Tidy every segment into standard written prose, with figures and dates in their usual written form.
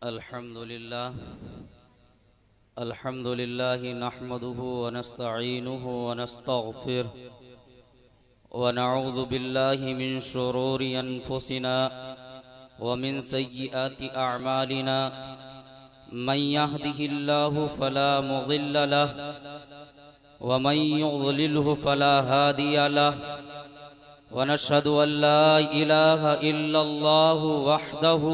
अल्हम्दुलिल्लाह नहमदुहु व नस्तईनुहु व नस्तगफिरुह व नऊज़ु बिल्लाहि मिन शुरूरि अनफुसिना व मिन सय्यिआति अअमालिना मन यहदिहिल्लाहु फला मुज़िल्ल लहु व मन युज़लिलहु फला हादिय लहु व नशहदु अन ला इलाहा इल्लल्लाहु वहदहु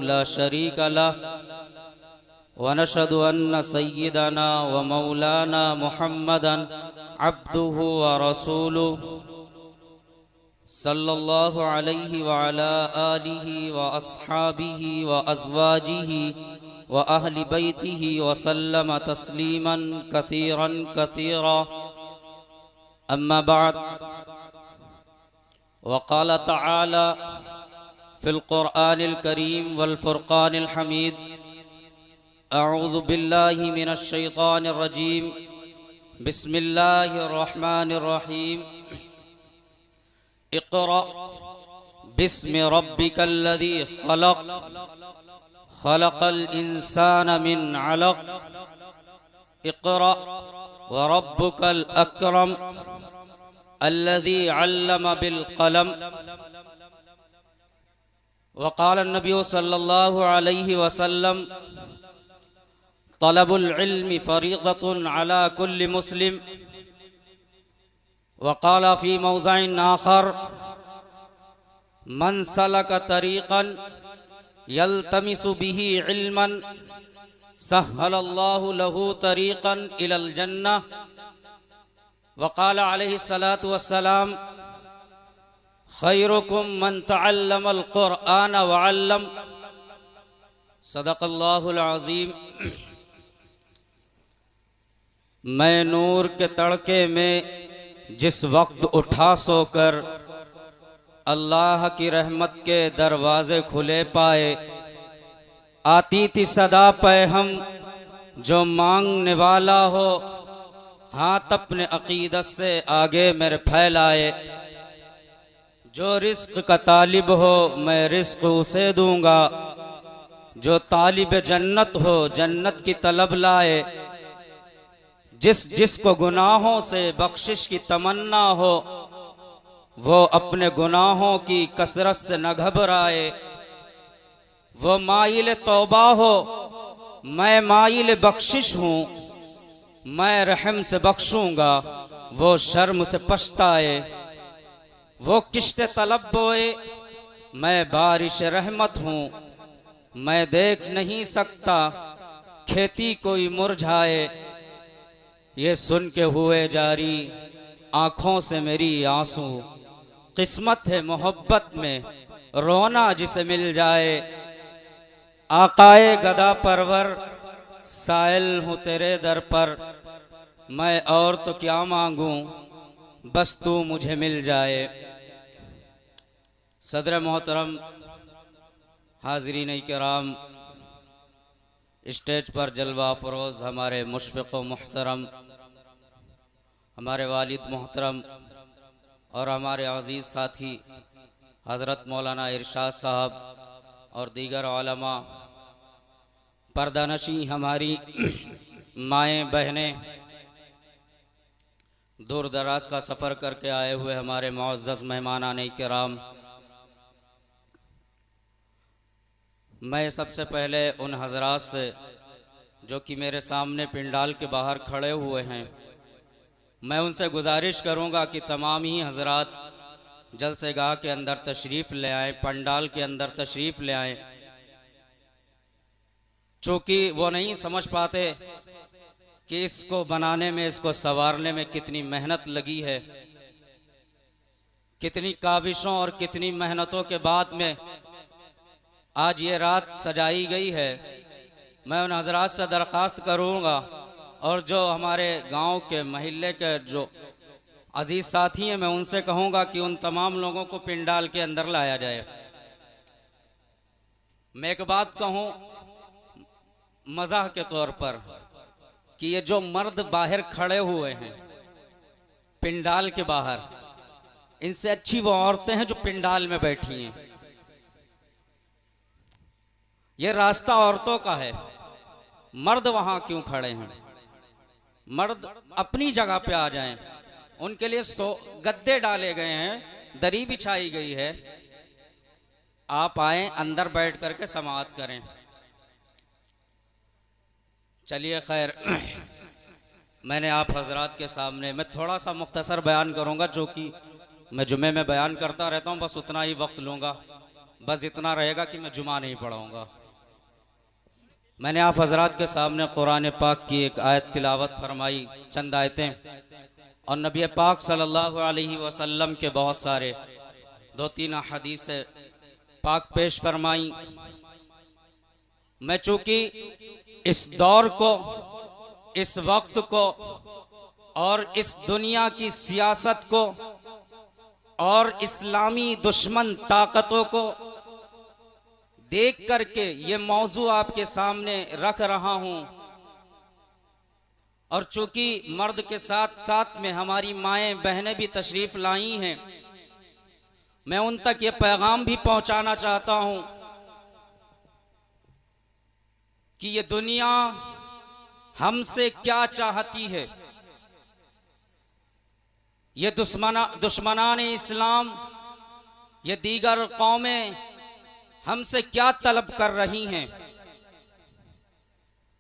ला शरीका लहु व नशहदु अन्न सय्यिदना व मौलाना मुहम्मदन अब्दुहु व रसूलुहु सल्लल्लाहु अलैहि व अला आलिहि व अस्हाबिहि व अज़वाजिहि व अहलि बैतिहि व सल्लम तस्लीमन कसीरन कसीरा। अम्मा बाद व क़ाल तआला फ़िल क़ुरआनिल करीम वल फ़ुरक़ानिल हमीद अऊज़ु बिल्लाहि मिनश शैतानिर रजीम बिस्मिल्लाहिर रहमानिर रहीम इक़रा बिस्मि रब्बिकल्लज़ी ख़लक़ ख़लक़ल इंसाना मिन अलक़ इक़रा व रब्बुकल अकरम अल्लज़ी अल्लम बिल क़लम व क़ाल नबी सल्लल्लाहु अलैहि वसल्लम तलबुल इल्मि फ़रीज़तुन अला कुल्लि मुस्लिम व क़ाल फ़ी मौज़िइन आख़र मन सलक तरीक़न यल्तमिसु बिही इल्मन सहलल्लाहु लहु तरीक़न इलल जन्नह व क़ाल अलैहि सलातु वस्सलाम खैरुकुम मन तअल्लमल क़ुरआन व अल्लम। सदक़ल्लाहुल अज़ीम। मैं नूर के तड़के में जिस वक्त उठा सोकर अल्लाह की रहमत के दरवाजे खुले पाए, आती थी सदा पे हम जो मांगने वाला हो, हाथ अपने अकीदत से आगे मेरे फैलाए। जो रिस्क का तालिब हो मैं रिस्क उसे दूंगा, जो तालिब जन्नत हो जन्नत की तलब लाए। जिसको गुनाहों से बख्शिश की तमन्ना हो, वो अपने गुनाहों की कसरत से न घबराए। वो माइल तौबा हो मैं माइल बख्शिश हूँ, मैं रहम से बख्शूंगा वो शर्म से पछताए। वो किश्ते तलब बोए मैं बारिश रहमत हूँ, मैं देख नहीं सकता खेती कोई मुरझाए। ये सुन के हुए जारी आँखों से मेरी आंसू, किस्मत है मोहब्बत में रोना जिसे मिल जाए। आकाए गदा परवर साइल हूँ तेरे दर पर, मैं और तो क्या मांगूं बस तू मुझे मिल जाए। सदर मोहतरम, हाज़रीन इकराम, स्टेज पर जलवा फरोज़ हमारे मुशफ़िक़ मुहतरम, हमारे वालिद मोहतरम और हमारे अज़ीज़ साथी हज़रत मौलाना इरशाद साहब और दीगर उलमा, पर्दानशी हमारी माएँ बहनें, दूर दराज का सफ़र करके आए हुए हमारे मुअज़्ज़ज़ मेहमानान किराम, मैं सबसे पहले उन हज़रात से जो कि मेरे सामने पिंडाल के बाहर खड़े हुए हैं, मैं उनसे गुजारिश करूंगा कि तमाम ही हज़रात जलसेगाह के अंदर तशरीफ़ ले आएँ, पंडाल के अंदर तशरीफ़ ले आएँ। चूँकि वो नहीं समझ पाते कि इसको बनाने में, इसको संवारने में कितनी मेहनत लगी है, कितनी काविशों और कितनी मेहनतों के बाद में आज ये रात सजाई गई है। मैं उन हज़रात से दरख्वास्त करूँगा और जो हमारे गांव के महल्ले के जो अजीज़ साथी हैं, मैं उनसे कहूँगा कि उन तमाम लोगों को पिंडाल के अंदर लाया जाए। मैं एक बात कहूँ मज़ाह के तौर पर कि ये जो मर्द बाहर खड़े हुए हैं पिंडाल के बाहर, इनसे अच्छी वो औरतें हैं जो पिंडाल में बैठी हैं। ये रास्ता औरतों का है, मर्द वहां क्यों खड़े हैं? मर्द अपनी जगह पे आ जाएं। उनके लिए गद्दे डाले गए हैं, दरी बिछाई गई है, आप आए अंदर बैठ करके समाअत करें। चलिए खैर, मैंने आप हजरात के सामने मैं थोड़ा सा मुख्तसर बयान करूंगा, जो कि मैं जुमे में बयान करता रहता हूं, बस उतना ही वक्त लूंगा, बस इतना रहेगा कि मैं जुमा नहीं पढ़ाऊंगा। मैंने आप हजरात के सामने कुरान पाक की एक आयत तिलावत फरमाई, चंद आयतें, और नबी पाक सल्लल्लाहु अलैहि वसल्लम के बहुत सारे 2-3 हदीस पाक पेश फरमाई। मैं चूंकि इस दौर को, इस वक्त को और इस दुनिया की सियासत को और इस्लामी दुश्मन ताकतों को देख करके ये मौजू आपके सामने रख रहा हूं, और चूंकि मर्द के साथ साथ में हमारी माएं बहनें भी तशरीफ लाई हैं, मैं उन तक ये पैगाम भी पहुंचाना चाहता हूं कि ये दुनिया हमसे क्या चाहती है। ये दुश्मनान इस्लाम, ये दीगर कौमें हमसे क्या तलब कर रही हैं।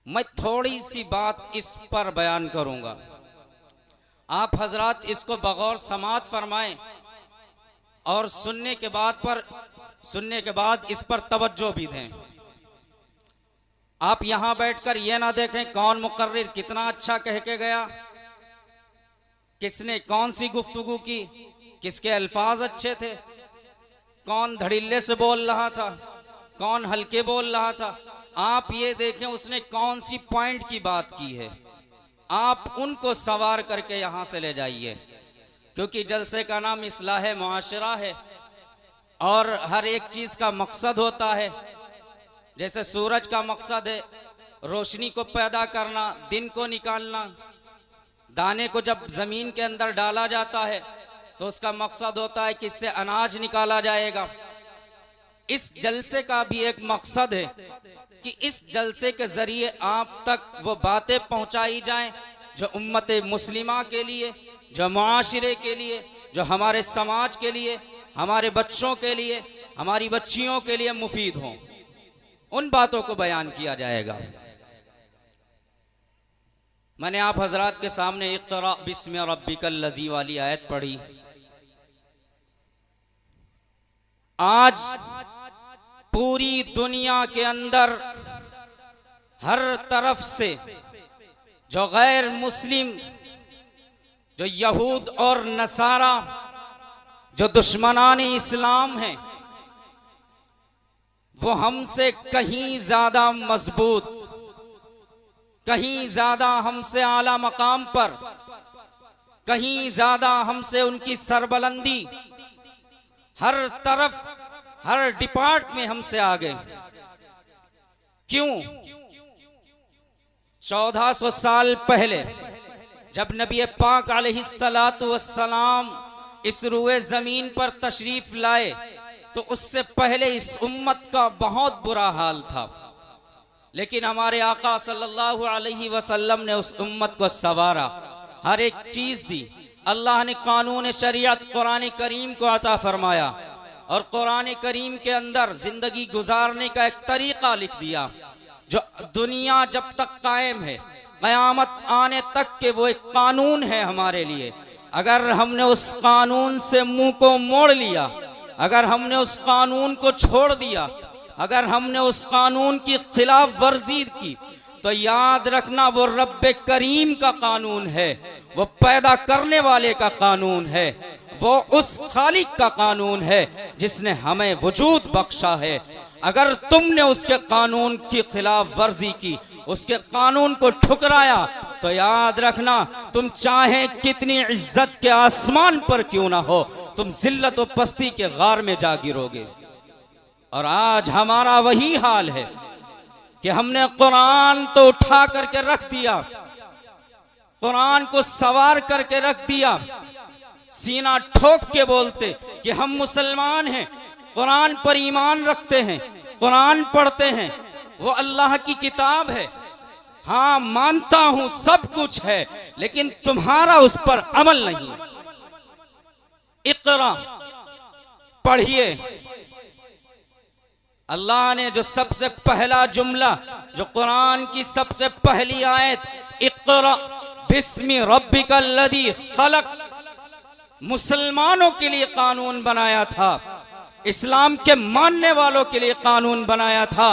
मैं थोड़ी सी बात इस पर बयान करूंगा, आप हजरात इसको बगौर समाअत फरमाएं और सुनने के बाद इस पर तवज्जो भी दें। आप यहां बैठकर यह ना देखें कौन मुकर्रिर कितना अच्छा कह के गया, किसने कौन सी गुफ्तगू की, किसके अल्फाज अच्छे थे, कौन धड़िल्ले से बोल रहा था, कौन हल्के बोल रहा था। आप ये देखें उसने कौन सी पॉइंट की बात की है, आप उनको सवार करके यहां से ले जाइए, क्योंकि जलसे का नाम इस्लाह मुआशरा है और हर एक चीज का मकसद होता है। जैसे सूरज का मकसद है रोशनी को पैदा करना, दिन को निकालना। दाने को जब जमीन के अंदर डाला जाता है तो उसका मकसद होता है कि इससे अनाज निकाला जाएगा। इस जलसे का भी एक मकसद है कि इस जलसे के जरिए आप तक वो बातें पहुंचाई जाएं जो उम्मत मुस्लिमा के लिए, जो मुआशरे के लिए, जो हमारे समाज के लिए, हमारे बच्चों के लिए, हमारी बच्चियों के लिए मुफीद हों। उन बातों को बयान किया जाएगा। मैंने आप हजरात के सामने इक़रा बिस्मि रब्बिकल लज़ी वाली आयत पढ़ी। आज पूरी दुनिया के अंदर हर तरफ से जो गैर मुस्लिम, जो यहूद और नसारा, जो दुश्मनानी इस्लाम हैं, वो हमसे कहीं ज्यादा मजबूत, कहीं ज्यादा हमसे आला मकाम पर, कहीं ज्यादा हमसे उनकी सरबलंदी, हर तरफ हर डिपार्ट में हमसे आगे। क्यों? 1400 साल पहले जब नबी पाक अलैहिस्सलातु वस्सलाम इस रुए जमीन पर तशरीफ लाए तो उससे पहले इस उम्मत का बहुत बुरा हाल था, लेकिन हमारे आका सल्लल्लाहु अलैहि वसल्लम ने उस उम्मत को सवारा, हर एक चीज दी। अल्लाह ने कानून शरीयत कुरान करीम को अता फरमाया और कुरान करीम के अंदर जिंदगी गुजारने का एक तरीका लिख दिया जो दुनिया जब तक कायम है, कयामत आने तक के वो एक कानून है हमारे लिए। अगर हमने उस कानून से मुंह को मोड़ लिया, अगर हमने उस कानून को छोड़ दिया, अगर हमने उस कानून की खिलाफ वर्जी की, तो याद रखना वो रब्बे करीम का कानून है, वो पैदा करने वाले का कानून है, वो उस खालिक का कानून है जिसने हमें वजूद बख्शा है। अगर तुमने उसके कानून की खिलाफ वर्जी की, उसके कानून को ठुकराया, तो याद रखना तुम चाहे कितनी इज्जत के आसमान पर क्यों ना हो, तुम जिल्लत और पस्ती के गार में जा गिरोगे। और आज हमारा वही हाल है कि हमने कुरान तो उठा करके रख दिया, कुरान को सवार करके रख दिया, सीना ठोक के बोलते कि हम मुसलमान हैं, कुरान पर ईमान रखते हैं, कुरान पढ़ते हैं, वो अल्लाह की किताब है। हाँ मानता हूं सब कुछ है, लेकिन तुम्हारा उस पर अमल नहीं है। इक़रा पढ़िए। अल्लाह ने जो सबसे पहला जुमला, जो कुरान की सबसे पहली आयत, इक़रा बिस्मि रब्बिकल्लज़ी खलक, मुसलमानों के लिए कानून बनाया था, इस्लाम के मानने वालों के लिए कानून बनाया था।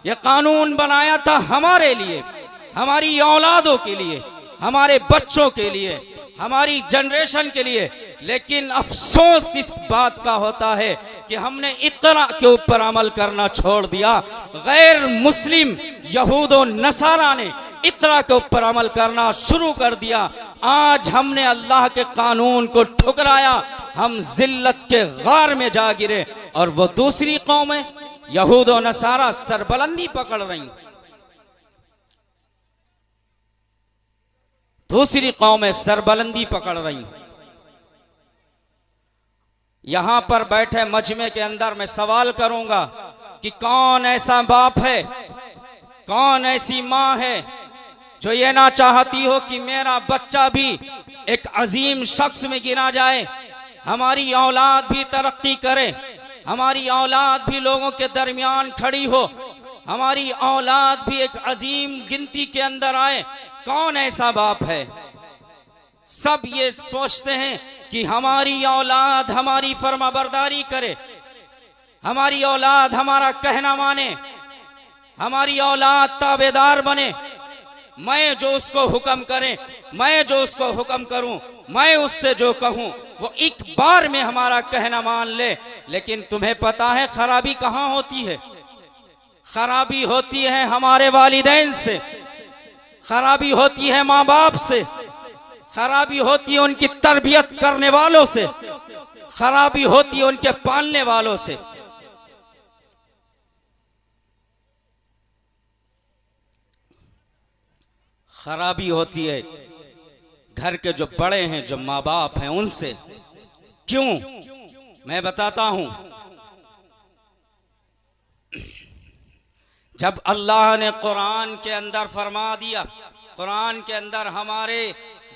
यह कानून बनाया था हमारे लिए, हमारी औलादों के लिए, हमारे बच्चों के लिए, हमारी जनरेशन के लिए। लेकिन अफसोस इस बात का होता है कि हमने इक़रा के ऊपर अमल करना छोड़ दिया। गैर मुस्लिम यहूद और नसारा ने इक़रा के ऊपर अमल करना शुरू कर दिया। आज हमने अल्लाह के कानून को ठुकराया, हम जिल्लत के गार में जा गिरे, और वो दूसरी कौमें यहूद और नसारा सरबलंदी पकड़ रही। दूसरी कौमें सरबलंदी पकड़ रही। यहां पर बैठे मजमे के अंदर मैं सवाल करूंगा कि कौन ऐसा बाप है, कौन ऐसी मां है जो ये ना चाहती हो कि मेरा बच्चा भी एक अजीम शख्स में गिना जाए, हमारी औलाद भी तरक्की करे, हमारी औलाद भी लोगों के दरमियान खड़ी हो, हमारी औलाद भी एक अजीम गिनती के अंदर आए। कौन ऐसा बाप है? सब ये सोचते हैं कि हमारी औलाद हमारी फरमाबरदारी करे, हमारी औलाद हमारा कहना माने, हमारी औलाद ताबेदार बने, मैं जो उसको हुक्म करे, मैं जो उसको हुक्म करूं, मैं उससे जो कहूं वो एक बार में हमारा कहना मान ले। लेकिन तुम्हें पता है खराबी कहां होती है? खराबी होती है हमारे वालिदैन से, खराबी होती है माँ बाप से, खराबी होती है उनकी तरबियत करने वालों से, खराबी होती है उनके पालने वालों से। खराबी होती है घर के जो बड़े हैं, जो माँ बाप हैं, उनसे। क्यों? मैं बताता हूं। जब अल्लाह ने कुरान के अंदर फरमा दिया, कुरान के अंदर हमारे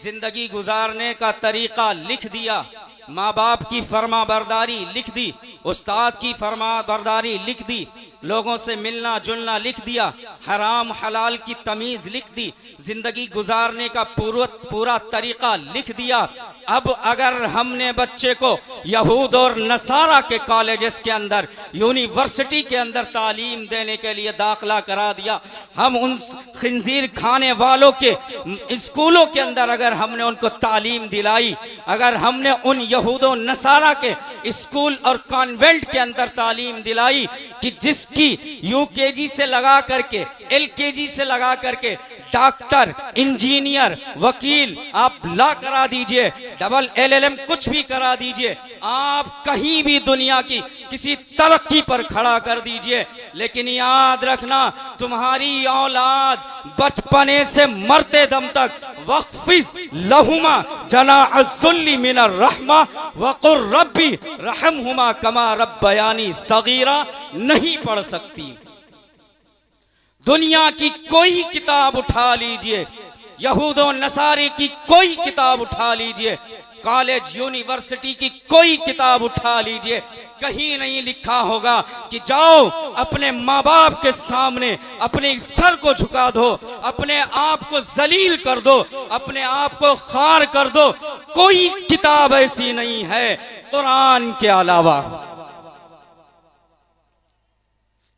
जिंदगी गुजारने का तरीका लिख दिया, माँ बाप की फरमाबरदारी लिख दी, उस्ताद की फरमाबरदारी लिख दी, लोगों से मिलना जुलना लिख दिया, हराम हलाल की तमीज लिख दी, जिंदगी गुजारने का पूरा तरीका लिख दिया। अब अगर हमने बच्चे को यहूद और नसारा के कॉलेजेस के अंदर, यूनिवर्सिटी के अंदर तालीम देने के लिए दाखिला करा दिया, हम उन खिंजीर खाने वालों के स्कूलों के अंदर अगर हमने उनको तालीम दिलाई, अगर हमने उन यहूद और नसारा के स्कूल और कॉन्वेंट के अंदर तालीम दिलाई कि जिसकी यूकेजी से लगा करके एलकेजी से लगा करके डॉक्टर, इंजीनियर, वकील आप ला करा दीजिए, डबल LLM कुछ भी करा दीजिए, आप कहीं भी दुनिया की किसी तरक्की पर खड़ा कर दीजिए, लेकिन याद रखना तुम्हारी औलाद बचपने से मरते दम तक वक़्फ़िज़ लहुमा जनाअज़्ज़ुल्ली मिनर रहमा वक़ुर रब्बी रहमहुमा कमा रब्बयानी सगीरा नहीं पढ़ सकती। दुनिया की कोई किताब उठा लीजिए, यहूद और नसारे की कोई किताब उठा लीजिए, कॉलेज यूनिवर्सिटी की कोई किताब उठा लीजिए, कहीं नहीं लिखा होगा कि जाओ अपने माँ बाप के सामने अपने सर को झुका दो, अपने आप को जलील कर दो, अपने आप को खार कर दो। कोई किताब ऐसी नहीं है कुरान के अलावा।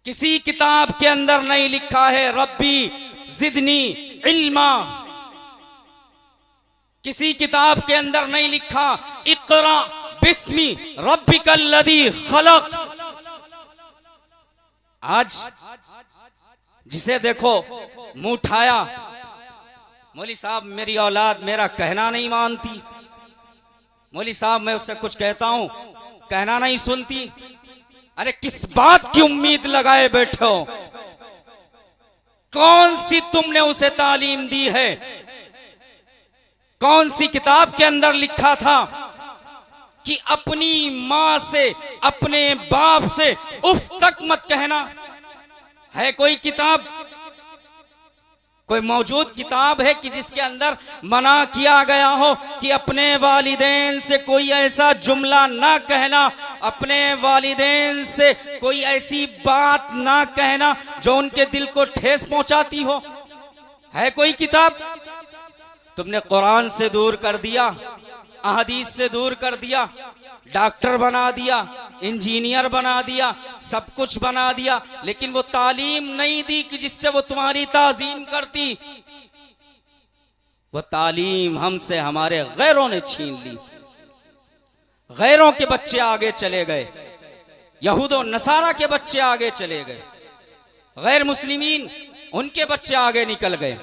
किसी किताब के अंदर नहीं लिखा है रब्बी जिदनी इल्मा, किसी किताब के अंदर नहीं लिखा इक़रा बिस्मी रब्बिकल्लज़ी खलक। आज जिसे देखो मुंह उठाया, मौली साहब मेरी औलाद मेरा कहना नहीं मानती, मौली साहब मैं उससे कुछ कहता हूं कहना नहीं सुनती। अरे किस बात की उम्मीद लगाए बैठे हो? कौन सी तुमने उसे तालीम दी है? कौन सी किताब के अंदर लिखा था कि अपनी मां से अपने बाप से उफ तक मत कहना? है कोई किताब, कोई मौजूद किताब है कि जिसके अंदर मना किया गया हो कि अपने वालिदैन से कोई ऐसा जुमला ना कहना, अपने वालिदैन से कोई ऐसी बात ना कहना जो उनके दिल को ठेस पहुंचाती हो? है कोई किताब? तुमने कुरान से दूर कर दिया, अहदीस से दूर कर दिया, डॉक्टर बना दिया, इंजीनियर बना दिया, सब कुछ बना दिया, लेकिन वो तालीम नहीं दी कि जिससे वो तुम्हारी ताजीम करती। वो तालीम हमसे हमारे गैरों ने छीन ली। गैरों के बच्चे आगे चले गए, यहूदो नसारा के बच्चे आगे चले गए, गैर मुस्लिमीन उनके बच्चे आगे निकल गए,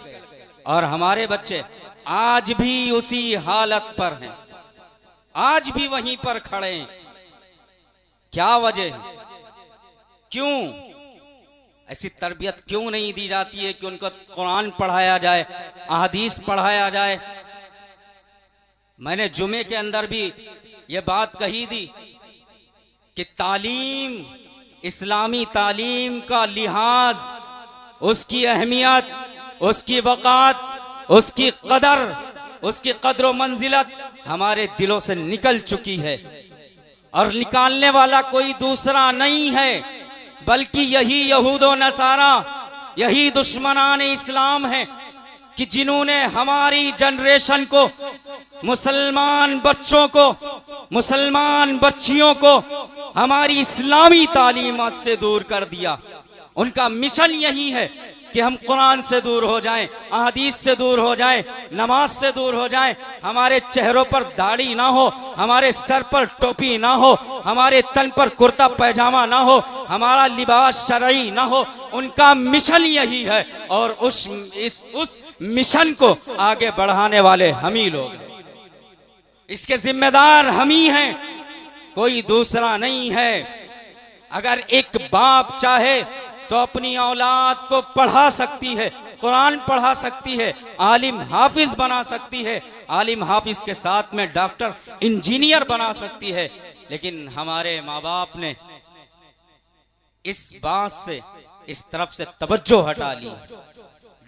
और हमारे बच्चे आज भी उसी हालत पर हैं, आज भी वहीं पर खड़े हैं। क्या वजह है? क्यों ऐसी तरबियत क्यों नहीं दी जाती है कि उनको कुरान पढ़ाया जाए, अहदीस पढ़ाया जाए? मैंने जुमे के अंदर भी ये बात कही थी कि तालीम, इस्लामी तालीम का लिहाज, उसकी अहमियत, उसकी वक़ात, उसकी कदर व मंजिलत हमारे दिलों से निकल चुकी है, और निकालने वाला कोई दूसरा नहीं है बल्कि यही यहूदो नसारा, यही दुश्मनान इस्लाम है कि जिन्होंने हमारी जनरेशन को, मुसलमान बच्चों को, मुसलमान बच्चियों को हमारी इस्लामी तालीमात से दूर कर दिया। उनका मिशन यही है कि हम कुरान से दूर हो जाएं, अहदीस से दूर हो जाएं, नमाज से दूर हो जाएं, हमारे चेहरों पर दाढ़ी ना हो, हमारे सर पर टोपी ना हो, हमारे तन पर कुर्ता पैजामा ना हो, हमारा लिबास शरई ना हो। उनका मिशन यही है, और उस मिशन को आगे बढ़ाने वाले हम ही लोग हैं, इसके जिम्मेदार हम ही हैं, कोई दूसरा नहीं है। अगर एक बाप चाहे तो अपनी औलाद को पढ़ा सकती है, कुरान पढ़ा सकती है, आलिम हाफिज बना सकती है, आलिम हाफिज के साथ में डॉक्टर इंजीनियर बना सकती है, लेकिन हमारे माँ बाप ने इस बात से, इस तरफ से तवज्जो हटा ली,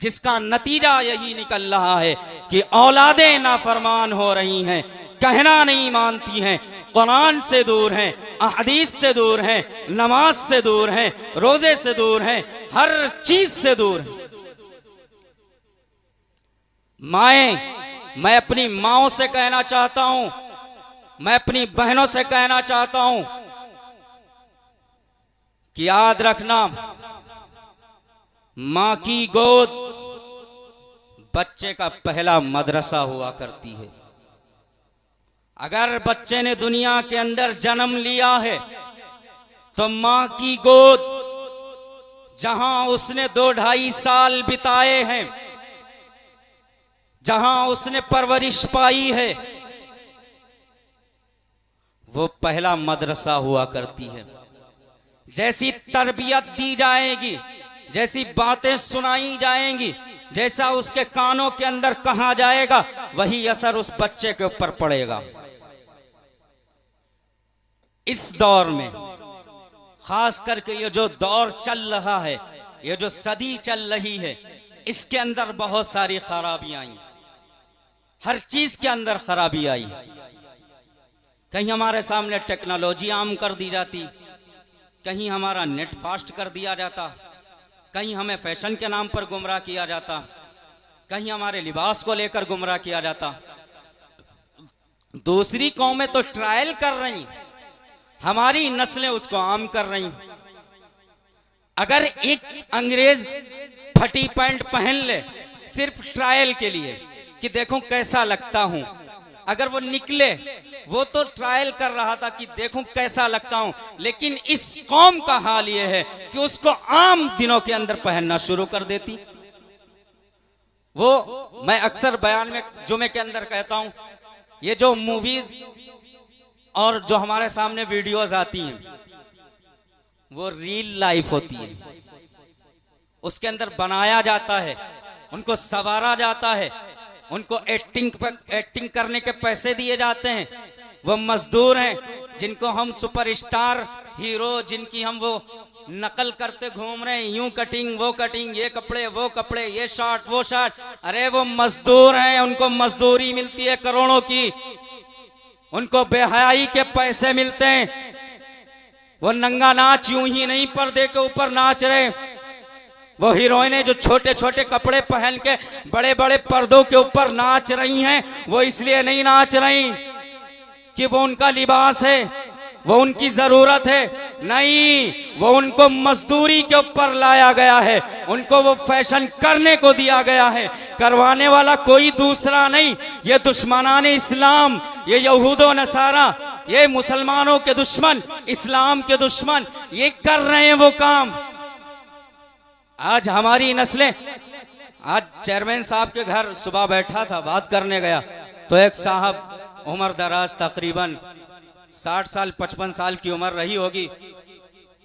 जिसका नतीजा यही निकल रहा है कि औलादें नाफरमान हो रही हैं, कहना नहीं मानती हैं, कुरान से दूर हैं, अहदीस से दूर हैं, नमाज से दूर हैं, रोजे से दूर हैं, हर चीज से दूर हैं। मैं अपनी माओं से कहना चाहता हूं, मैं अपनी बहनों से कहना चाहता हूं कि याद रखना, मां की गोद बच्चे का पहला मदरसा हुआ करती है। अगर बच्चे ने दुनिया के अंदर जन्म लिया है तो मां की गोद, जहां उसने 2-2.5 साल बिताए हैं, जहां उसने परवरिश पाई है, वो पहला मदरसा हुआ करती है। जैसी तरबियत दी जाएगी, जैसी बातें सुनाई जाएंगी, जैसा उसके कानों के अंदर कहा जाएगा, वही असर उस बच्चे के ऊपर पड़ेगा। इस दौर में खास करके ये जो दौर चल रहा है, ये जो सदी चल रही है, इसके अंदर बहुत सारी खराबियां आई, हर चीज के अंदर खराबी आई। कहीं हमारे सामने टेक्नोलॉजी आम कर दी जाती, कहीं हमारा नेट फास्ट कर दिया जाता, कहीं हमें फैशन के नाम पर गुमराह किया जाता, कहीं हमारे लिबास को लेकर गुमराह किया जाता। दूसरी कौमें तो ट्रायल कर रही, हमारी नस्लें उसको आम कर रही। अगर एक अंग्रेज फटी पैंट पहन ले सिर्फ ट्रायल के लिए कि देखो कैसा लगता हूं, अगर वो निकले, वो तो ट्रायल कर रहा था कि देखो कैसा लगता हूं, लेकिन इस कौम का हाल ये है कि उसको आम दिनों के अंदर पहनना शुरू कर देती। वो मैं अक्सर बयान में जुमे के अंदर कहता हूं, ये जो मूवीज और जो हमारे सामने वीडियोस आती हैं, वो रियल लाइफ होती है, उसके अंदर बनाया जाता है, उनको संवारा जाता है, उनको एक्टिंग करने के पैसे दिए जाते हैं। वो मजदूर हैं जिनको हम सुपरस्टार हीरो जिनकी हम वो नकल करते घूम रहे हैं, यूं कटिंग वो कटिंग, ये कपड़े वो कपड़े, ये शर्ट वो शर्ट, अरे वो मजदूर हैं, उनको मजदूरी मिलती है करोड़ों की, उनको बेहयाई के पैसे मिलते हैं। वो नंगा नाच यूं ही नहीं पर्दे के ऊपर नाच रहे। वो हीरोइनें जो छोटे छोटे कपड़े पहन के बड़े बड़े पर्दों के ऊपर नाच रही हैं, वो इसलिए नहीं नाच रही कि वो उनका लिबास है, वो उनकी जरूरत है, नहीं, वो उनको मजदूरी के ऊपर लाया गया है, उनको वो फैशन करने को दिया गया है। करवाने वाला कोई दूसरा नहीं, ये दुश्मनाने इस्लाम, ये यहूदो नसारा, ये मुसलमानों के दुश्मन, इस्लाम के दुश्मन, ये कर रहे हैं वो काम। आज हमारी नस्लें, आज चेयरमैन साहब के घर सुबह बैठा था, बात करने गया तो एक साहब उम्र दराज तकरीबन 60 साल 55 साल की उम्र रही होगी,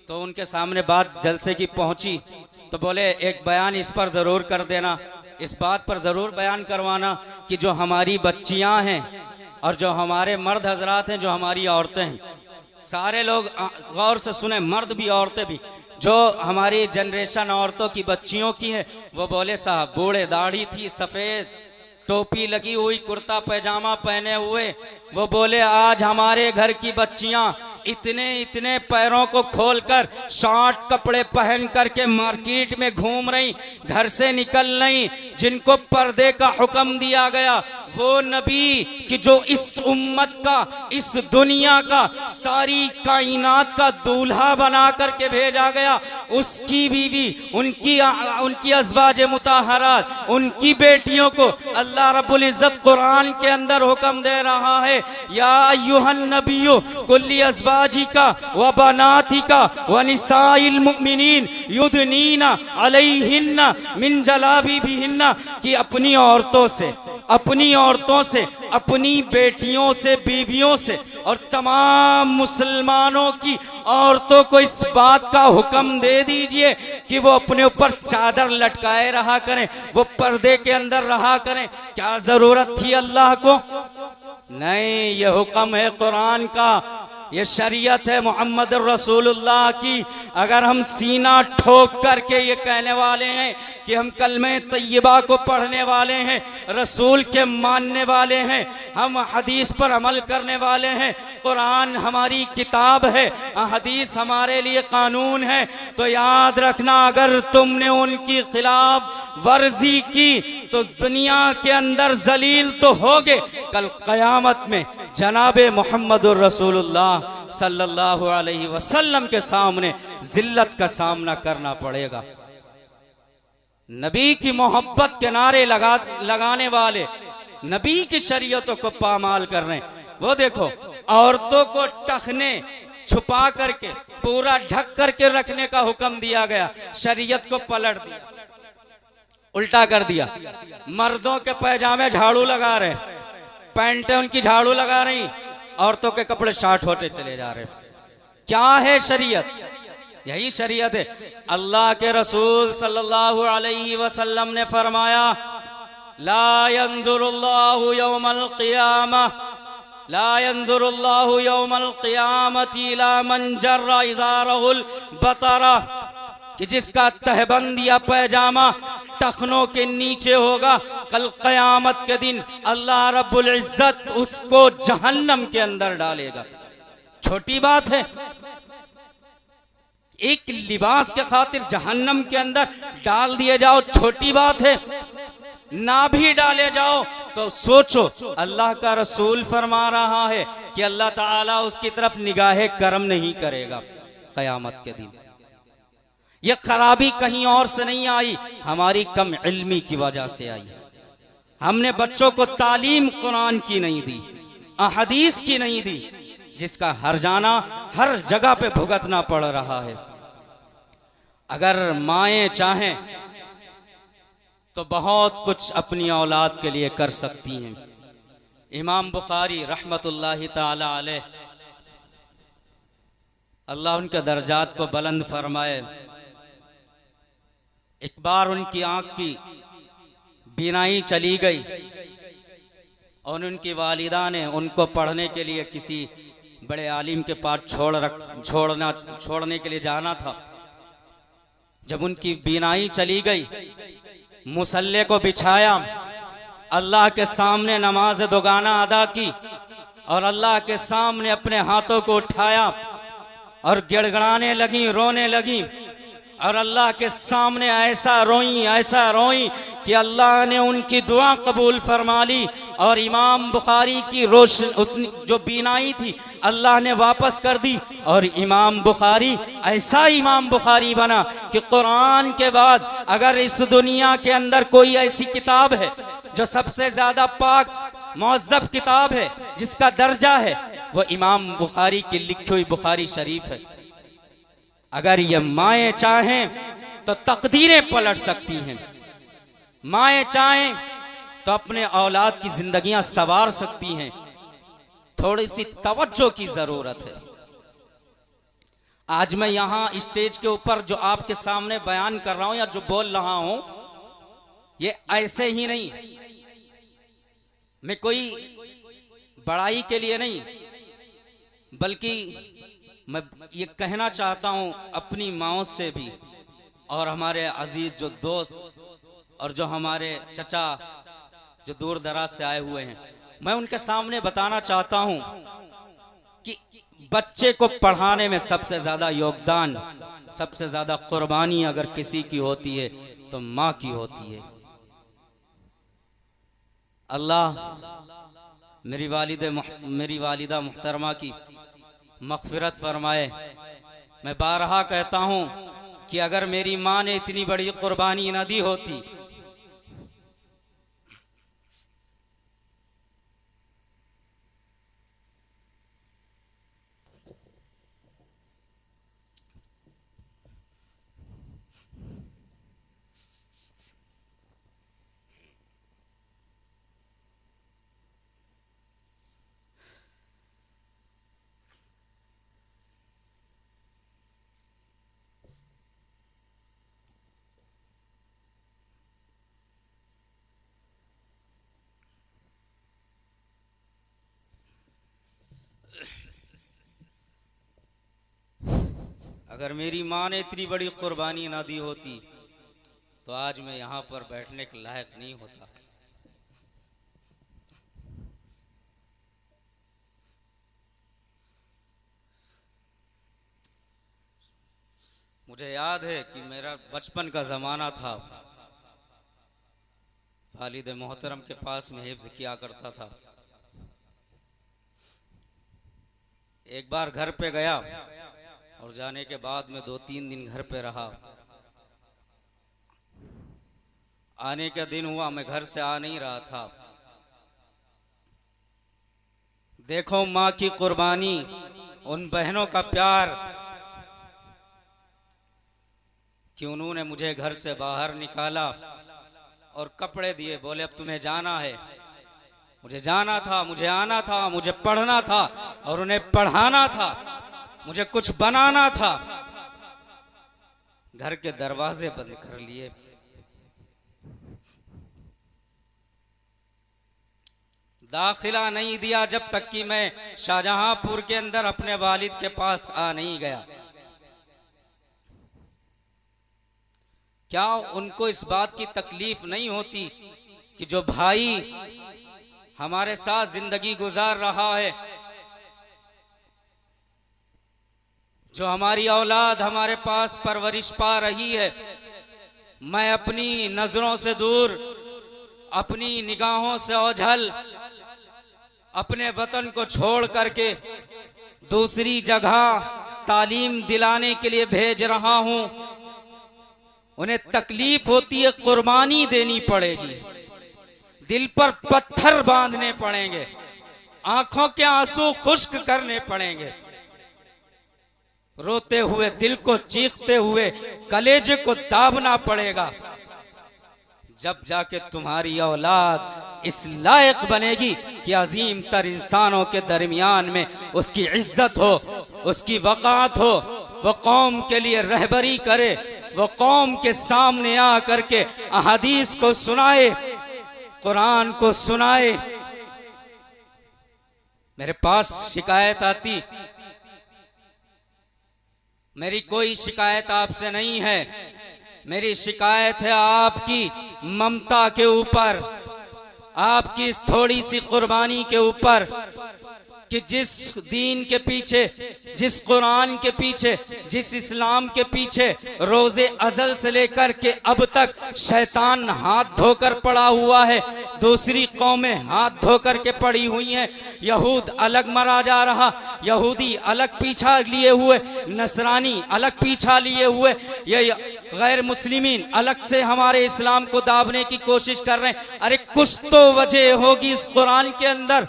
तो उनके सामने बात जलसे की पहुंची तो बोले एक बयान इस पर जरूर कर देना, इस बात पर जरूर बयान करवाना कि जो हमारी बच्चियां हैं और जो हमारे मर्द हजरात हैं, जो हमारी औरतें हैं, सारे लोग गौर से सुने, मर्द भी औरतें भी, जो हमारी जनरेशन औरतों की बच्चियों की है, वो बोले साहब बूढ़े, दाढ़ी थी सफेद, टोपी लगी हुई, कुर्ता पैजामा पहने हुए, वो बोले आज हमारे घर की बच्चियां इतने इतने पैरों को खोलकर शॉर्ट कपड़े पहन करके मार्केट में घूम रही, घर से निकल नहीं, जिनको पर्दे का हुक्म दिया गया, वो नबी कि जो इस उम्मत का, इस दुनिया का, सारी कायनात का दूल्हा बना करके भेजा गया, उसकी बीवी, उनकी अज़वाज मुताहरात, उनकी बेटियों को अल्लाह रब्बुल इज़्ज़त कुरान के अंदर हुक्म दे रहा है, या अय्युहन नबिय्यु कुल्ली अज़वाजिका व बनातिका व निसाइल मुमिनीन युदनीना अलैहिन्ना मिन जलाबिबिहिन्ना, कि अपनी औरतों से, अपनी बेटियों से, बीवियों से और तमाम मुसलमानों की औरतों को इस बात का हुक्म दे दीजिए कि वो अपने ऊपर चादर लटकाए रहा करें, वो पर्दे के अंदर रहा करें। क्या जरूरत थी अल्लाह को? नहीं, ये हुक्म है कुरान का, ये शरीयत है मोहम्मद रसूलुल्लाह की। अगर हम सीना ठोक करके ये कहने वाले हैं कि हम कलमे तैयबा को पढ़ने वाले हैं, रसूल के मानने वाले हैं, हम हदीस पर अमल करने वाले हैं, कुरान हमारी किताब है, हदीस हमारे लिए कानून है, तो याद रखना अगर तुमने उनकी खिलाफ वर्जी की तो दुनिया के अंदर जलील तो होगे, कल कयामत में जनाबे मोहम्मद रसूलुल्लाह सल्लल्लाहु अलैहि वसल्लम के सामने जिल्लत का सामना करना पड़ेगा। नबी की मोहब्बत के नारे लगाने वाले, नबी की शरीयतों को पामाल कर रहे हैं। वो देखो, औरतों को टखने छुपा करके, पूरा ढक करके रखने का हुक्म दिया गया, शरीयत को पलट दिया, उल्टा कर दिया। मर्दों के पैजामे झाड़ू लगा रहे, पैंटें उनकी झाड़ू लगा रही, औरतों के कपड़े शार्ट होते चले जा रहे। क्या है शरीयत? यही शरीयत है। अल्लाह के रसूल सल्लल्लाहु अलैहि वसल्लम ने फरमाया, ला यंजुरुल्लाहु यौमल क़ियामह, ला यंजुरुल्लाहु यौमल क़ियामति इला मन जर्रा इज़ारहुल बतरा, कि जिसका तहबंद या पैजामा टखनों के नीचे होगा, कल कयामत के दिन अल्लाह रब्बुल इज्जत उसको जहन्नम के अंदर डालेगा। छोटी बात है, एक लिबास के खातिर जहन्नम के अंदर डाल दिए जाओ, छोटी बात है। ना भी डाले जाओ तो सोचो, अल्लाह का रसूल फरमा रहा है कि अल्लाह ताला उसकी तरफ निगाहे करम नहीं करेगा कयामत के दिन। ये खराबी कहीं और से नहीं आई, हमारी कम इल्मी की वजह से आई। हमने बच्चों को तालीम कुरान की नहीं दी, अहदीस की नहीं दी, जिसका हर्जाना हर जगह पे भुगतना पड़ रहा है। अगर माएं चाहें तो बहुत कुछ अपनी औलाद के लिए कर सकती हैं। इमाम बुखारी रहमतुल्लाहि ताला अलैह, अल्लाह उनके दर्जात को बुलंद फरमाए, एक बार उनकी आंख की बीनाई चली गई और उनकी वालिदा ने उनको पढ़ने के लिए किसी बड़े आलिम के पास छोड़ने के लिए जाना था। जब उनकी बीनाई चली गई, मुसल्ले को बिछाया, अल्लाह के सामने नमाज दोगाना अदा की और अल्लाह के सामने अपने हाथों को उठाया और गिड़गिड़ाने लगी, रोने लगी और अल्लाह के सामने ऐसा रोई कि अल्लाह ने उनकी दुआ कबूल फरमा ली। और इमाम बुखारी की रोशन जो बीनाई थी अल्लाह ने वापस कर दी और इमाम बुखारी ऐसा इमाम बुखारी बना कि कुरान के बाद अगर इस दुनिया के अंदर कोई ऐसी किताब है जो सबसे ज्यादा पाक मुअज़्ज़ब किताब है, जिसका दर्जा है, वो इमाम बुखारी की लिखी हुई बुखारी शरीफ है। अगर ये माएँ चाहें तो तकदीरें पलट सकती हैं, माएँ चाहें तो अपने औलाद की जिंदगियां संवार सकती हैं। थोड़ी सी तवज्जो की जरूरत है। आज मैं यहां स्टेज के ऊपर जो आपके सामने बयान कर रहा हूं या जो बोल रहा हूं, ये ऐसे ही नहीं, मैं कोई बड़ाई के लिए नहीं, बल्कि मैं ये कहना चाहता हूं अपनी माओं से भी और हमारे अजीज जो दोस्त और जो हमारे चचा जो दूर दराज से आए हुए हैं, मैं उनके सामने बताना चाहता हूं कि बच्चे को पढ़ाने में सबसे ज्यादा योगदान, सबसे ज्यादा कुर्बानी अगर किसी की होती है तो माँ की होती है। अल्लाह मेरी वालिदा मुहतरमा की मग़फ़िरत फरमाए। मैं बारहा कहता हूं कि अगर मेरी माँ ने इतनी बड़ी कुर्बानी न दी होती, अगर मेरी माँ ने इतनी बड़ी कुर्बानी ना दी होती तो आज मैं यहाँ पर बैठने के लायक नहीं होता। मुझे याद है कि मेरा बचपन का ज़माना था, वालिद मोहतरम के पास में हिफ्ज़ किया करता था। एक बार घर पे गया और जाने के बाद में 2-3 दिन घर पे रहा। आने का दिन हुआ, मैं घर से आ नहीं रहा था। देखो माँ की कुर्बानी, उन बहनों का प्यार कि उन्होंने मुझे घर से बाहर निकाला और कपड़े दिए, बोले अब तुम्हें जाना है। मुझे जाना था, मुझे आना था, मुझे पढ़ना था और उन्हें पढ़ाना था, मुझे कुछ बनाना था। घर के दरवाजे बंद कर लिए। दाखिला नहीं दिया जब तक कि मैं शाहजहांपुर के अंदर अपने वालिद के पास आ नहीं गया। क्या उनको इस बात की तकलीफ नहीं होती कि जो भाई हमारे साथ जिंदगी गुजार रहा है, जो हमारी औलाद हमारे पास परवरिश पा रही है, मैं अपनी नजरों से दूर, अपनी निगाहों से ओझल, अपने वतन को छोड़ करके दूसरी जगह तालीम दिलाने के लिए भेज रहा हूं। उन्हें तकलीफ होती है, कुर्बानी देनी पड़ेगी, दिल पर पत्थर बांधने पड़ेंगे, आंखों के आंसू खुश्क करने पड़ेंगे, रोते हुए दिल को चीखते हुए कलेजे को दाबना पड़ेगा, जब जाके तुम्हारी औलाद इस लायक बनेगी कि अजीम तर इंसानों के दरमियान में उसकी इज्जत हो, उसकी वक़ात हो, वो कौम के लिए रहबरी करे, वो कौम के सामने आ करके अहादीस को सुनाए, कुरान को सुनाए। मेरे पास शिकायत आती, मेरी कोई शिकायत आपसे नहीं है, मेरी शिकायत है आपकी ममता के ऊपर, आपकी इस थोड़ी सी कुर्बानी के ऊपर, कि जिस दीन के पीछे, जिस कुरान के पीछे, जिस इस्लाम के पीछे रोजे अजल से लेकर के अब तक शैतान हाथ धोकर पड़ा हुआ है, दूसरी कौमें हाथ धोकर के पड़ी हुई हैं। यहूद अलग मरा जा रहा, यहूदी अलग पीछा लिए हुए, नसरानी अलग पीछा लिए हुए, ये गैर मुस्लिमीन अलग से हमारे इस्लाम को दाबने की कोशिश कर रहे हैं। अरे कुछ तो वजह होगी इस कुरान के अंदर,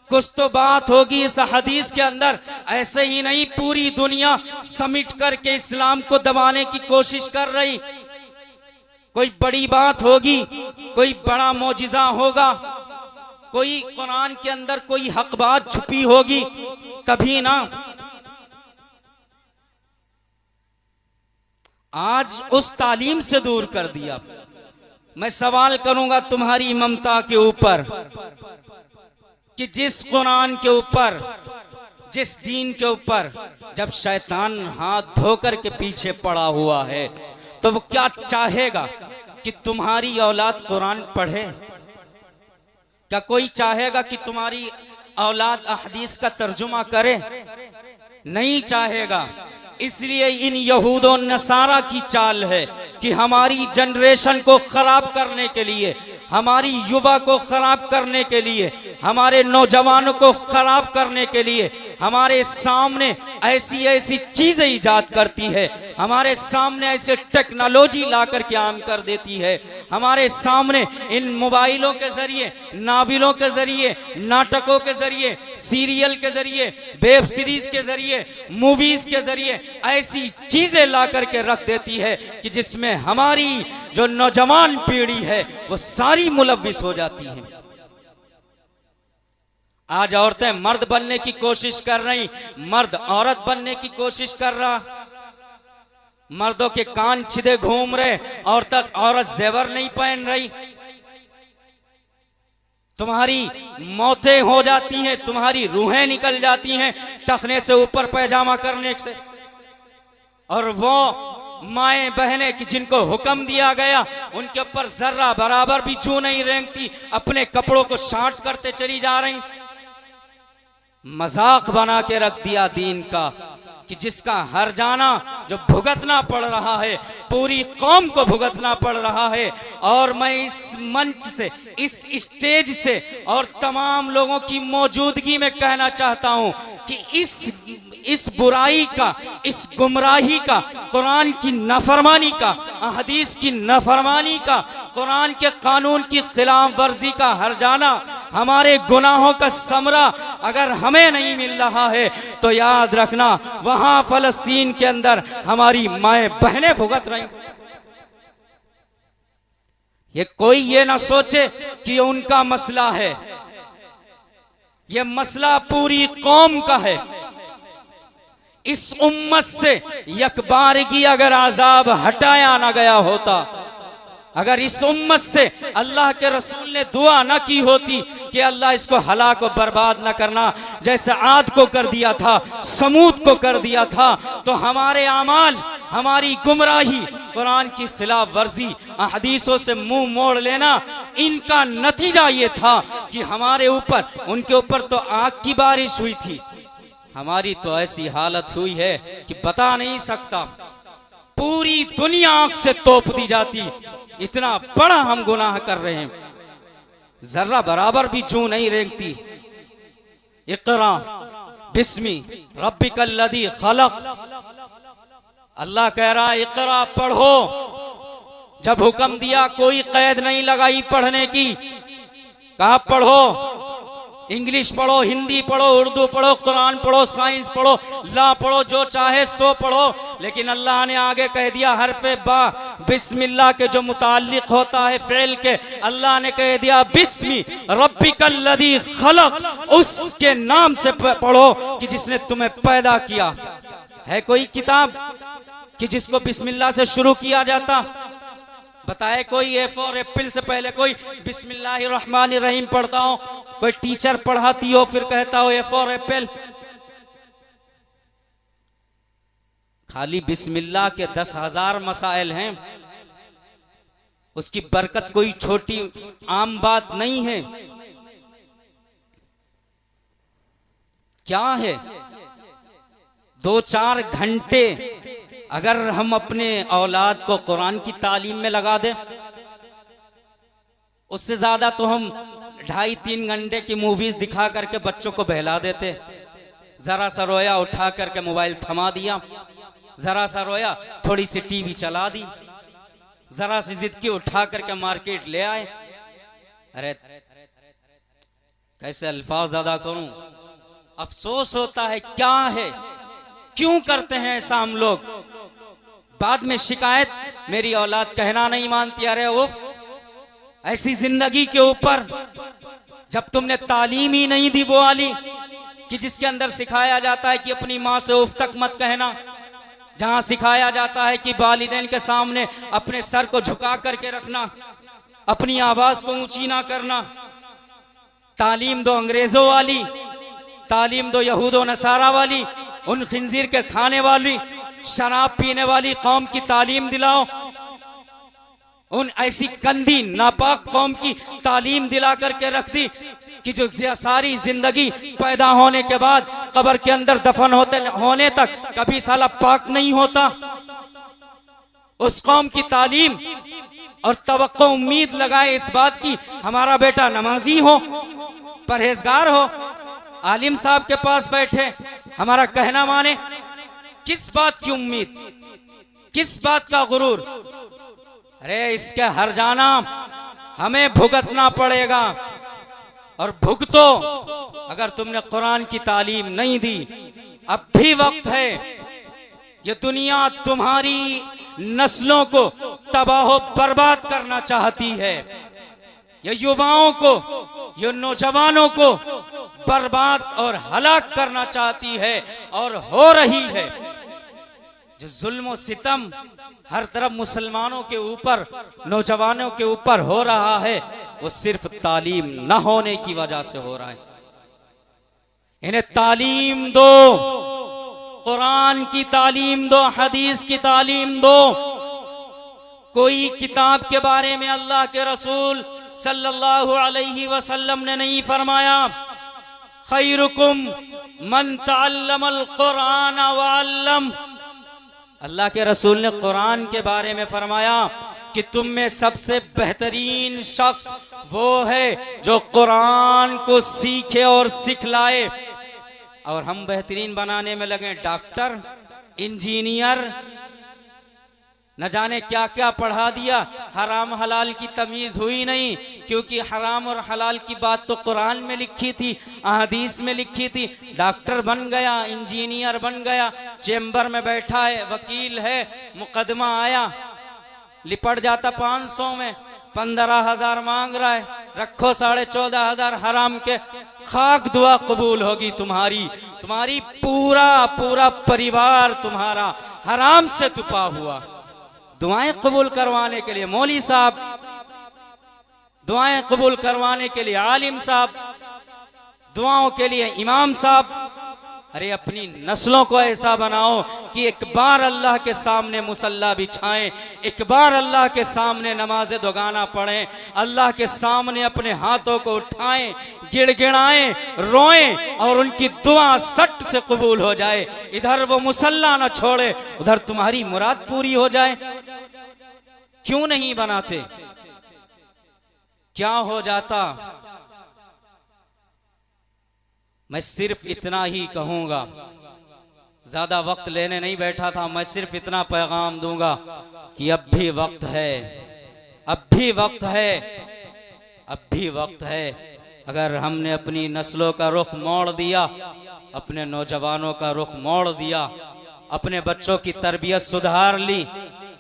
कुछ तो बात होगी इस हदीस के अंदर। ऐसे ही नहीं पूरी दुनिया समिट करके इस्लाम को दबाने की कोशिश कर रही। कोई बड़ी बात होगी, कोई बड़ा मौजिजा होगा, कोई कुरान के अंदर कोई हक बात छुपी होगी, तभी ना। आज उस तालीम से दूर कर दिया। मैं सवाल करूंगा तुम्हारी ममता के ऊपर कि जिस कुरान के ऊपर, जिस दीन के ऊपर जब शैतान हाथ धोकर के पीछे पड़ा हुआ है, तो वो क्या चाहेगा कि तुम्हारी औलाद कुरान पढ़े? क्या कोई चाहेगा कि तुम्हारी औलाद हदीस का तर्जुमा करे? नहीं चाहेगा। इसलिए इन यहूद और नसारा की चाल है कि हमारी जनरेशन को खराब करने के लिए, हमारी युवा को खराब करने के लिए, हमारे नौजवानों को खराब करने के लिए हमारे सामने ऐसी ऐसी चीजें इजाद करती है, हमारे सामने ऐसे टेक्नोलॉजी ला करके आम कर देती है, हमारे सामने इन मोबाइलों के जरिए, नावलों के जरिए, नाटकों के जरिए, सीरियल के जरिए, वेब सीरीज के जरिए, मूवीज के जरिए ऐसी चीजें ला करके रख देती है कि जिसमें हमारी जो नौजवान पीढ़ी है वो सारी मुलव्विस हो जाती है। आज औरतें मर्द बनने की कोशिश कर रही, मर्द औरत बनने की कोशिश कर रहा, मर्दों के कान छिदे घूम रहे, औरत जेवर नहीं पहन रही। तुम्हारी मौतें हो जाती हैं, तुम्हारी रूहें निकल जाती हैं टखने से ऊपर पैजामा करने से। और वो माएं बहनें कि जिनको हुक्म दिया गया उनके ऊपर जर्रा बराबर भी चू नहीं रेंगती, अपने कपड़ों को शांट करते चली जा रही। मजाक बना के रख दिया दीन का कि जिसका हर जाना जो भुगतना पड़ रहा है, पूरी कौम को भुगतना पड़ रहा है। और मैं इस मंच से, इस स्टेज से और तमाम लोगों की मौजूदगी में कहना चाहता हूं कि इस बुराई का, इस गुमराही का, कुरान की नाफरमानी का, हदीस की नाफरमानी का, कुरान के कानून की खिलाफ वर्जी का हर जाना, हमारे गुनाहों का समरा अगर हमें नहीं मिल रहा है तो याद रखना वहां फलस्तीन के अंदर हमारी माएं बहनें भुगत रही। ये कोई ये ना सोचे कि उनका मसला है, ये मसला पूरी कौम का है। इस उम्मत से यकबारगी अगर आजाब हटाया ना गया होता, अगर इस उम्मत से अल्लाह के रसूल ने दुआ ना की होती कि अल्लाह इसको हलाक व बर्बाद ना करना, जैसे आद को कर दिया था, समूद को कर दिया था, तो हमारे आमाल, हमारी गुमराही, कुरान की खिलाफ वर्जी, हदीसों से मुंह मोड़ लेना, इनका नतीजा ये था कि हमारे ऊपर, उनके ऊपर तो आग की बारिश हुई थी, हमारी तो ऐसी हालत हुई है कि बता नहीं सकता। पूरी दुनिया आंख से तोप दी जाती, इतना बड़ा हम गुनाह कर रहे हैं, जर्रा बराबर भी चू नहीं रेंगती। इक़रा बिस्मी रब्बिकल लज़ी खलक, अल्लाह कह रहा है इक़रा पढ़ो। जब हुक्म दिया कोई कैद नहीं लगाई पढ़ने की, कहा पढ़ो, इंग्लिश पढ़ो, हिंदी पढ़ो, उर्दू पढ़ो, कुरान पढ़ो, साइंस पढ़ो, ला पढ़ो, जो चाहे सो पढ़ो। लेकिन अल्लाह ने आगे कह दिया हरफे बा बिस्मिल्लाह के जो मुताल्लिक होता है फेल के, अल्लाह ने कह दिया बिस्मी रब्बिकल लज़ी खलक, उसके नाम से पढ़ो कि जिसने तुम्हें पैदा किया। है कोई किताब कि जिसको बिस्मिल्लाह से शुरू किया जाता? बताए कोई ए फॉर एप्पल से पहले कोई बिस्मिल्लाहिर्रहमानिर्रहीम पढ़ता हो? कोई टीचर पढ़ाती हो फिर कहता हो ए फॉर एप्पल। खाली बिस्मिल्लाह के 10,000 मसाइल हैं, उसकी बरकत कोई छोटी आम बात नहीं है। क्या है 2-4 घंटे अगर हम अपने औलाद को कुरान की तालीम में लगा दें, उससे ज्यादा तो हम 2.5-3 घंटे की मूवीज दिखा करके बच्चों को बहला देते। जरा सा रोया उठा करके मोबाइल थमा दिया, जरा सा रोया थोड़ी सी टीवी चला दी, जरा सी जिद की उठा करके मार्केट ले आए। अरे कैसे अल्फाज अदा करूं, अफसोस होता है। क्या है, क्यों करते हैं ऐसा हम लोग? बाद में शिकायत, मेरी औलाद कहना नहीं मानती। अरे उफ, ऐसी जिंदगी के ऊपर जब तुमने तालीम ही नहीं दी वो वाली कि जिसके अंदर सिखाया जाता है कि अपनी माँ से उफ तक मत कहना, जहां सिखाया जाता है कि वालिदैन के सामने अपने सर को झुका करके रखना, अपनी आवाज को ऊंची ना करना। तालीम दो अंग्रेजों वाली, तालीम दो यहूदो नसारा वाली, उन खिंजीर के खाने वाली, शराब पीने वाली कौम की तालीम दिलाओ। उन ऐसी गंदी नापाक कौम की तालीम दिला करके रख दी कि जो सारी जिंदगी पैदा होने के बाद कब्र के अंदर दफन होने तक कभी साला पाक नहीं होता। उस कौम की तालीम और तवक्को उम्मीद लगाए इस बात की हमारा बेटा नमाजी हो, परहेजगार हो, आलिम साहब के पास बैठे, हमारा कहना माने। किस बात की उम्मीद, किस बात का गुरूर? अरे इसके हर जाना हमें भुगतना पड़ेगा। और भुगतो, अगर तुमने कुरान की तालीम नहीं दी। अब भी वक्त है। ये दुनिया तुम्हारी नस्लों को तबाह बर्बाद करना चाहती है। ये युवाओं को, ये नौजवानों को बर्बाद और हलाक करना चाहती है और हो रही है। जो जुल्म और सितम हर तरफ मुसलमानों के ऊपर, नौजवानों के ऊपर हो रहा है, वो सिर्फ तालीम न होने की वजह से हो रहा है। इन्हें तालीम दो, कुरान की तालीम दो, हदीस की तालीम दो। कोई किताब के बारे में अल्लाह के रसूल सल्लल्लाहु अलैहि वसल्लम ने नहीं फरमाया खैरुकुम मन तअल्लमल कुरान व अल्लम। अल्लाह के रसूल ने कुरान के बारे में फरमाया कि तुम में सबसे बेहतरीन शख्स वो है जो कुरान को सीखे और सिखलाए। और हम बेहतरीन बनाने में लगे डॉक्टर, इंजीनियर, न जाने क्या क्या पढ़ा दिया। हराम हलाल की तमीज हुई नहीं, क्योंकि हराम और हलाल की बात तो कुरान में लिखी थी, अहदीस में लिखी थी। डॉक्टर बन गया, इंजीनियर बन गया, चेंबर में बैठा है, वकील है, मुकदमा आया, लिपट जाता 500 में, 15,000 मांग रहा है, रखो 14,500 हराम के। खाक दुआ कबूल होगी तुम्हारी, तुम्हारी पूरा पूरा परिवार तुम्हारा हराम से तुपा हुआ। दुआएं कबूल करवाने के लिए मौली साहब, दुआएं कबूल करवाने के लिए आलिम साहब, दुआओं के लिए इमाम साहब। अरे अपनी नस्लों को ऐसा बनाओ कि एक बार अल्लाह के सामने मुसल्ला बिछाएं, एक बार अल्लाह के सामने नमाज दोगाना पढ़ें, अल्लाह के सामने अपने हाथों को उठाएं, गिड़गिड़ाएं, रोएं और उनकी दुआ सट से कबूल हो जाए। इधर वो मुसल्ला न छोड़े, उधर तुम्हारी मुराद पूरी हो जाए। क्यों नहीं बनाते? क्या हो जाता? मैं सिर्फ इतना ही कहूंगा, ज्यादा वक्त लेने नहीं बैठा था। मैं सिर्फ इतना पैगाम दूंगा कि अब भी वक्त है, अब भी वक्त है, अब भी वक्त है। अगर हमने अपनी नस्लों का रुख मोड़ दिया, अपने नौजवानों का रुख मोड़ दिया, अपने बच्चों की तरबियत सुधार ली,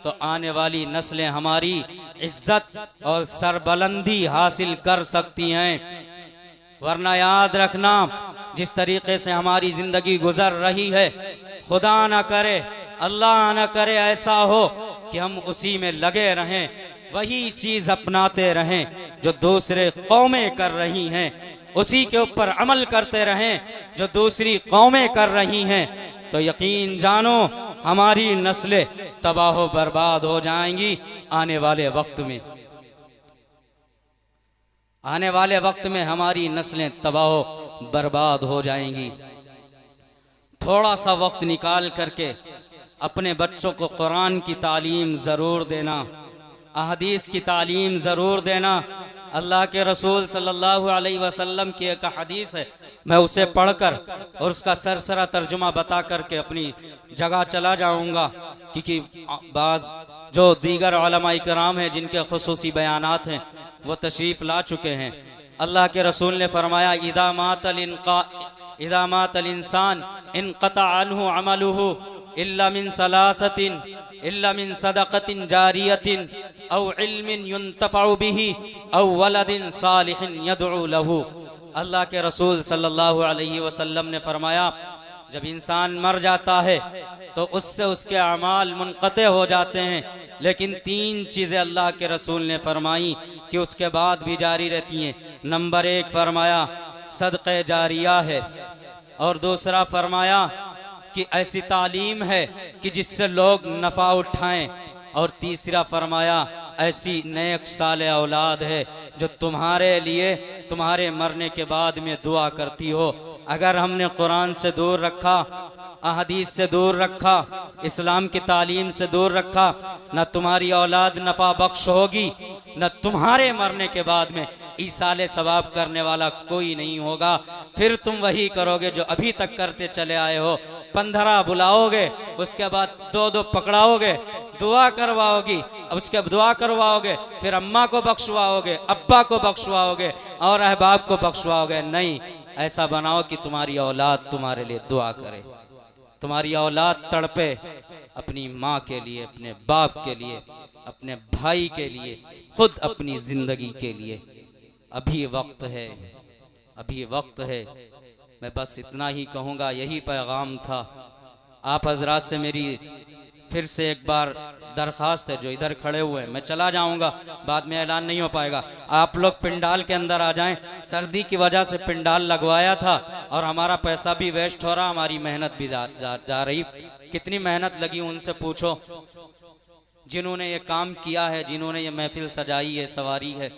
तो आने वाली नस्लें हमारी इज्जत और सरबलंदी हासिल कर सकती हैं। वरना याद रखना, जिस तरीके से हमारी जिंदगी गुजर रही है, खुदा ना करे, अल्लाह ना करे ऐसा हो कि हम उसी में लगे रहें, वही चीज अपनाते रहें जो दूसरे कौमें कर रही हैं। उसी के ऊपर अमल करते रहें जो दूसरी कौमें कर रही हैं, तो यकीन जानो हमारी नस्लें तबाह बर्बाद हो जाएंगी आने वाले वक्त में। आने वाले वक्त में हमारी नस्लें तबाह बर्बाद हो जाएंगी। थोड़ा सा वक्त निकाल करके अपने बच्चों को कुरान की तालीम ज़रूर देना, अहदीस की तालीम ज़रूर देना। अल्लाह के रसूल सल्लल्लाहु अलैहि वसल्लम की एक हदीस है, मैं उसे पढ़कर और उसका सरसरा तर्जुमा बता करके अपनी जगह चला जाऊंगा, क्योंकि बाज़ जो दीगर उलमा इकराम हैं जिनके खुसूसी बयानात हैं वो तशरीफ़ ला चुके हैं। अल्लाह के रसूल ने फरमाया, इदा मातल इंसान इनक़ता अन्हु अमलुहु इल्ला मिन सलासतिन इल्ला मिन सदक़तिन जारियतिन औ इल्मिन युन्तफ़उ बिही औ वलदिन सालिहिन यदउ लहू। अल्लाह के रसूल सल्लल्लाहु अलैहि वसल्लम ने फरमाया, जब इंसान मर जाता है तो उससे उसके अमाल मुनक़ते हो जाते हैं, लेकिन तीन चीज़ें अल्लाह के रसूल ने फरमाई कि उसके बाद भी जारी रहती हैं। नंबर एक फरमाया सदक़े जारिया है, और दूसरा फरमाया कि ऐसी तालीम है कि जिससे लोग नफ़ा उठाएं, और तीसरा फरमाया ऐसी नेक साले औलाद है जो तुम्हारे लिए तुम्हारे मरने के बाद में दुआ करती हो। अगर हमने कुरान से दूर रखा, अहदीस से दूर रखा, इस्लाम की तालीम से दूर रखा, न तुम्हारी औलाद नफ़ा बख्श होगी, न तुम्हारे मरने के बाद में ईसाले सवाब करने वाला कोई नहीं होगा। फिर तुम वही करोगे जो अभी तक करते चले आए हो। 15 बुलाओगे, उसके बाद 2-2 पकड़ाओगे, दुआ करवाओगी, उसके दुआ करवाओगे, फिर अम्मा को बख्शवाओगे, अब्बा को बख्शवाओगे और अहबाब को बख्शवाओगे। नहीं, ऐसा बनाओ कि तुम्हारी औलाद तुम्हारे लिए दुआ करे, तुम्हारी औलाद तड़पे अपनी माँ के लिए, अपने बाप के लिए, अपने भाई के लिए, खुद अपनी जिंदगी के लिए। अभी वक्त है, अभी वक्त है। मैं बस इतना ही कहूँगा, यही पैगाम था। आप हजरात से मेरी फिर से एक बार दरख्वास्त है, जो इधर खड़े हुए हैं, मैं चला जाऊंगा, बाद में ऐलान नहीं हो पाएगा। आप लोग पिंडाल के अंदर आ जाएं। सर्दी की वजह से पिंडाल लगवाया था और हमारा पैसा भी वेस्ट हो रहा, हमारी मेहनत भी जा रही। कितनी मेहनत लगी उनसे पूछो, जिन्होंने ये काम किया है, जिन्होंने ये महफिल सजाई है, सवारी है।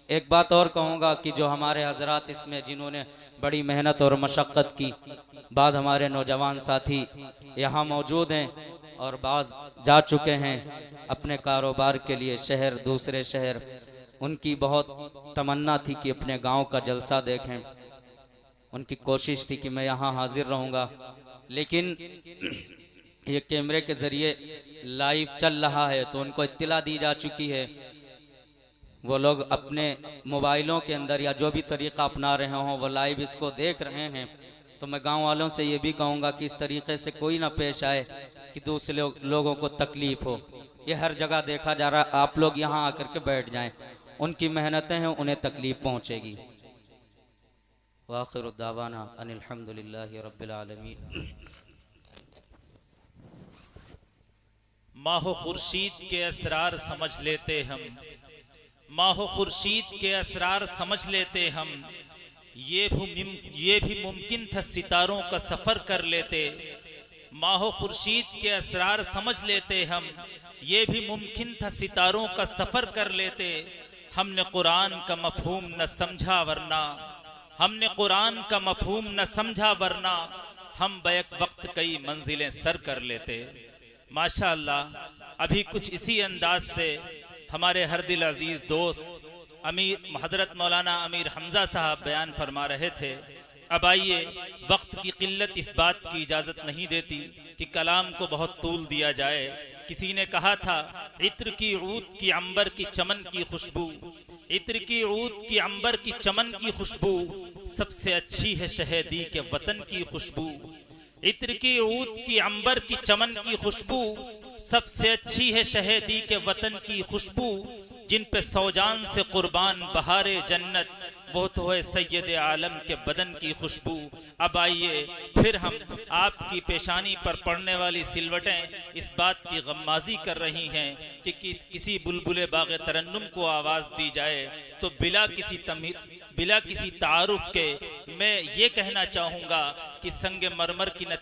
एक बात और कहूँगा कि जो हमारे हजरात इसमें जिन्होंने बड़ी मेहनत और मशक्क़त की, बाद हमारे नौजवान साथी यहाँ मौजूद हैं और बाज़ जा चुके हैं अपने कारोबार के लिए शहर, दूसरे शहर। उनकी बहुत तमन्ना थी कि अपने गांव का जलसा देखें, उनकी कोशिश थी कि मैं यहाँ हाजिर रहूँगा, लेकिन ये कैमरे के ज़रिए लाइव चल रहा है तो उनको इत्तला दी जा चुकी है। वो लोग अपने मोबाइलों के अंदर या जो भी तरीक़ा अपना रहे हों वो लाइव इसको देख रहे हैं। तो मैं गांव वालों से ये भी कहूँगा कि इस तरीक़े से कोई ना पेश आए कि दूसरे लोगों को तकलीफ़ हो। ये हर जगह देखा जा रहा है, आप लोग यहाँ आकर के बैठ जाएं, उनकी मेहनतें हैं, उन्हें तकलीफ़ पहुँचेगी। वाखिरु दावाना अनिल हम्दुलिल्लाहि रब्बिल आलमीन। माहो खुर्शीद के असरार समझ लेते हम, माहो खुर्शीद के असरार समझ लेते हम। ये भी मुमकिन था सितारों का सफ़र कर लेते। माहो खुर्शीद के असरार समझ लेते हम, ये भी मुमकिन था सितारों का सफ़र कर लेते। हमने कुरान का मफहूम न समझा वरना, हमने कुरान का मफहूम न समझा वरना हम बैक वक्त कई मंजिलें सर कर लेते। माशाअल्लाह, अभी कुछ इसी अंदाज से हमारे हर दिल अजीज दोस्त अमीर हजरत मौलाना अमीर हमजा साहब बयान फरमा रहे थे। अब आइए, वक्त की किल्लत इस बात की इजाज़त नहीं देती कि कलाम को बहुत तूल दिया जाए। किसी ने कहा था, इत्र की ऊद की अंबर की चमन की खुशबू, इत्र की ऊद की अंबर की चमन की खुशबू सबसे अच्छी है शहदी के वतन की खुशबू। इत्र की ऊद की अंबर की चमन की खुशबू सबसे अच्छी है शहदी के वतन की खुशबू। जिन पे सौजान से कुर्बान बहारे जन्नत, वो तो है सैयद आलम के बदन की खुशबू। अब आइए, फिर हम आपकी पेशानी पर पड़ने वाली सिलवटें इस बात की गम्माजी कर रही हैं कि किसी बुलबुले बाग़े तरन्नुम को आवाज़ दी जाए तो बिला किसी बिला किसी तारुफ के मैं ये कहना चाहूँगा कि संग मरमर की न